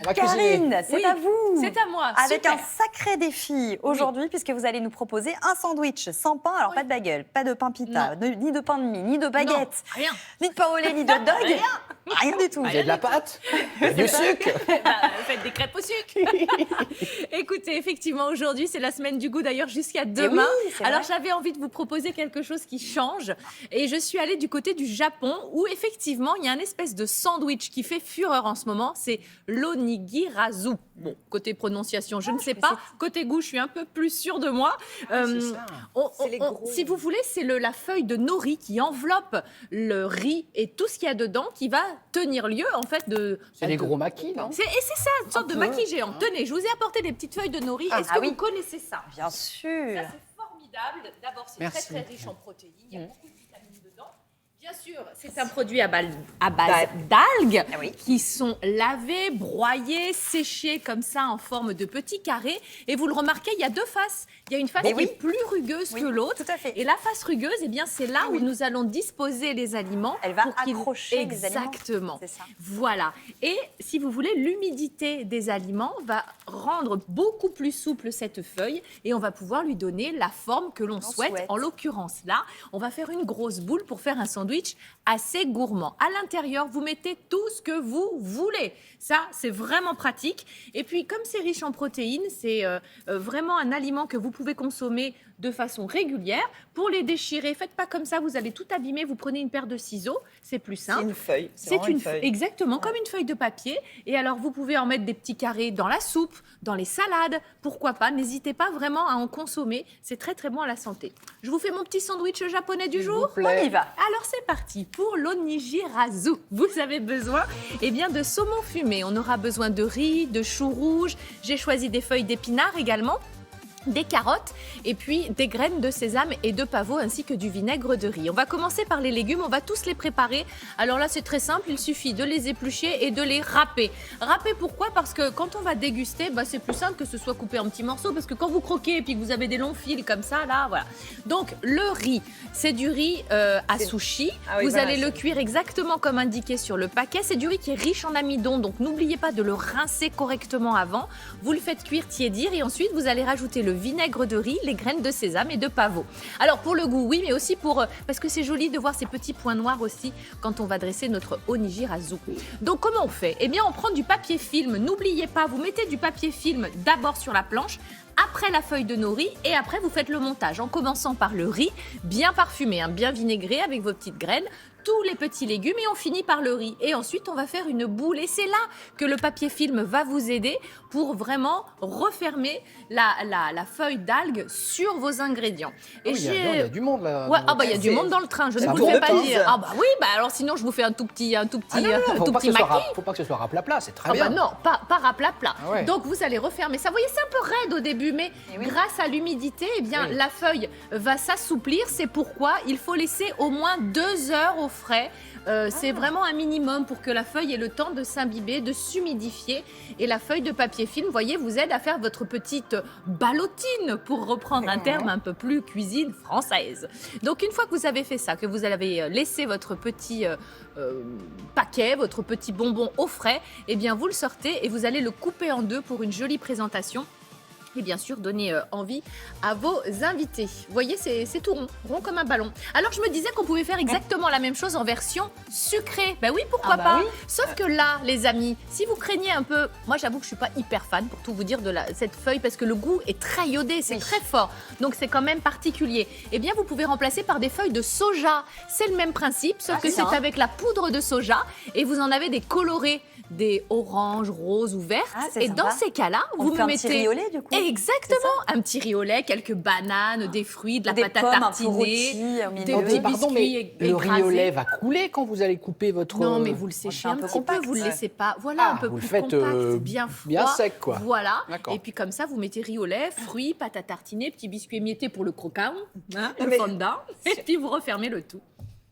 On va cuisiner. Karine, c'est à vous. C'est à moi. Avec Super. un sacré défi aujourd'hui, puisque vous allez nous proposer un sandwich sans pain. Alors, pas de bagel, pas de pain pita, ni de pain de mie, ni de baguette, Non, rien. ni de pain au lait, ni de hot dog. Rien du tout. Vous avez de la pâte, du sucre. Faites des crêpes au sucre. Écoutez, effectivement, aujourd'hui, c'est la semaine du goût, d'ailleurs, jusqu'à demain. oui, c'est Alors, vrai. j'avais envie de vous proposer quelque chose qui change. Et je suis allée du côté du Japon, où effectivement, il y a un espèce de sandwich qui fait fureur en ce moment. C'est l'onigirazu. Bon, côté prononciation, je ne sais pas. Côté goût, je suis un peu plus sûre de moi. c'est ça. Si vous voulez, c'est la feuille de nori qui enveloppe le riz et tout ce qu'il y a dedans qui va tenir lieu, en fait, de... C'est des gros maquis, non? Et c'est ça, une sorte de peu. maquis géant. Tenez, je vous ai apporté des petites feuilles de nori. Est-ce que oui. vous connaissez ça? Bien sûr. Ça, c'est formidable. D'abord, c'est Merci. très riche en protéines. Il y a beaucoup de vitamines dedans. Bien sûr, c'est un produit à base d'algues Ah oui. qui sont lavées, broyées, séchées comme ça en forme de petits carrés. Et vous le remarquez, il y a deux faces. Il y a une face Mais qui oui. est plus rugueuse Oui, que l'autre. tout à fait. Et la face rugueuse, eh bien, c'est là où nous allons disposer les aliments. Elle va pour qu'ils- accrocher les aliments. Exactement. C'est ça. Voilà. Et si vous voulez, l'humidité des aliments va rendre beaucoup plus souple cette feuille et on va pouvoir lui donner la forme que l'on souhaite. souhaite. En l'occurrence, là, on va faire une grosse boule pour faire un sandwich assez gourmand. À l'intérieur, vous mettez tout ce que vous voulez. Ça, c'est vraiment pratique. Et puis, comme c'est riche en protéines, c'est vraiment un aliment que vous pouvez consommer de façon régulière. Pour les déchirer, faites pas comme ça, vous allez tout abîmer. Vous prenez une paire de ciseaux, c'est plus simple. C'est une feuille. C'est vraiment une feuille. Exactement, comme une feuille de papier. Et alors, vous pouvez en mettre des petits carrés dans la soupe, dans les salades, pourquoi pas. N'hésitez pas vraiment à en consommer. C'est très, très bon à la santé. Je vous fais mon petit sandwich japonais du jour. S'il vous plaît. On y va. Alors, c'est parti. Pour l'onigirazu, vous avez besoin de saumon fumé. On aura besoin de riz, de choux rouges. J'ai choisi des feuilles d'épinards également, des carottes et puis des graines de sésame et de pavot ainsi que du vinaigre de riz. On va commencer par les légumes, on va tous les préparer. Alors là, c'est très simple, il suffit de les éplucher et de les râper. Râper pourquoi? Parce que quand on va déguster, c'est plus simple que ce soit coupé en petits morceaux parce que quand vous croquez et puis que vous avez des longs fils comme ça, là, voilà. Donc le riz, c'est du riz à sushi. Ah oui, vous voilà, allez le c'est- cuire exactement comme indiqué sur le paquet. C'est du riz qui est riche en amidon, donc n'oubliez pas de le rincer correctement avant. Vous le faites cuire, tiédir et ensuite vous allez rajouter le vinaigre de riz, les graines de sésame et de pavot. Alors pour le goût, oui, mais aussi parce que c'est joli de voir ces petits points noirs aussi quand on va dresser notre onigirazu. Donc comment on fait? Eh bien on prend du papier film. N'oubliez pas, vous mettez du papier film d'abord sur la planche, après la feuille de nori et après vous faites le montage en commençant par le riz bien parfumé, bien vinaigré avec vos petites graines, tous les petits légumes et on finit par le riz. Et ensuite, on va faire une boule et c'est là que le papier film va vous aider pour vraiment refermer la feuille d'algue sur vos ingrédients. Et Il y a du monde là. Ouais, dans il y a du monde dans le train, je ne Ça vous tourne le fais pas de dire. pause. Oui, alors sinon je vous fais un tout petit Ah non, non, tout petit maquis. faut pas que ce soit rapla-plat, c'est très Ah bien. non, pas rapla-plat. Ah ouais. Donc vous allez refermer ça. Vous voyez, c'est un peu raide au début, mais grâce à l'humidité, Oui. la feuille va s'assouplir. C'est pourquoi il faut laisser au moins 2 heures au frais. C'est vraiment un minimum pour que la feuille ait le temps de s'imbiber, de s'humidifier. Et la feuille de papier film, vous voyez, vous aide à faire votre petite ballotine, pour reprendre un terme un peu plus cuisine française. Donc une fois que vous avez fait ça, que vous avez laissé votre petit paquet, votre petit bonbon au frais, eh bien vous le sortez et vous allez le couper en deux pour une jolie présentation. Et bien sûr, donner envie à vos invités. Vous voyez, c'est tout rond, rond comme un ballon. Alors, je me disais qu'on pouvait faire exactement la même chose en version sucrée. Ben oui, pourquoi pas. oui. Sauf que là, les amis, si vous craignez un peu... Moi, j'avoue que je suis pas hyper fan, pour tout vous dire, de cette feuille, parce que le goût est très iodé, c'est très fort. Donc, c'est quand même particulier. Eh bien, vous pouvez remplacer par des feuilles de soja. C'est le même principe, sauf que c'est avec la poudre de soja. Et vous en avez des colorés, des oranges, roses ou vertes. Ah, c'est et dans sympa. ces cas-là, On vous fait me un mettez... petit riz au lait, du coup. Exactement, un petit riz au lait, quelques bananes, des fruits, de la Des pâte à pommes un peu tartiner, rôties au milieu. des Attendez, petits pardon, biscuits mais le riz au écrasés. lait va couler quand vous allez couper votre... Non, mais vous le c'est séchez un un peu petit compact. peu, vous le Ouais. laissez pas. Voilà, Ah, un peu vous le plus faites, compact, bien froid. bien sec, quoi. Voilà. D'accord. Et puis comme ça, vous mettez riz au lait, fruits, pâte à tartiner, petits biscuits émiettés pour le croquant, le mais- fondant, et puis vous refermez le tout.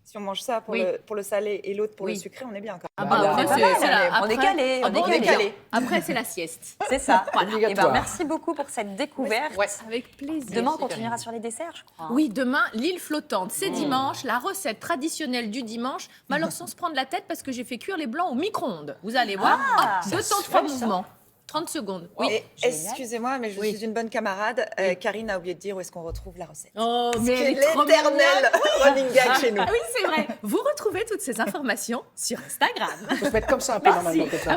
Si on mange ça pour, Oui. pour le salé et l'autre pour Oui. le sucré, on est bien quand Ah même. bah, Voilà. après, Pas c'est mal, la- on est après- calé, on est on est calé. calé. Après, c'est la sieste. C'est ça. Voilà. Et Obligatoire. merci beaucoup pour cette découverte. Ouais. Avec plaisir. Demain, on Super. continuera sur les desserts, je crois. Oui, demain, l'île flottante. C'est dimanche, la recette traditionnelle du dimanche. Mais alors, sans se prendre la tête, parce que j'ai fait cuire les blancs au micro-ondes. Vous allez voir. Ah, Hop, 2 temps de 3 mouvements. 30 secondes. Oui. Et Génial. excusez-moi, mais je Oui. suis une bonne camarade. Karine a oublié de dire où est-ce qu'on retrouve la recette. Oh, mais C'est elle est trop l'éternel mignonne. running gag chez nous. Ah oui, c'est vrai. Vous retrouvez toutes ces informations sur Instagram. Il faut se mettre comme ça un peu normalement. comme ça. Ah oui.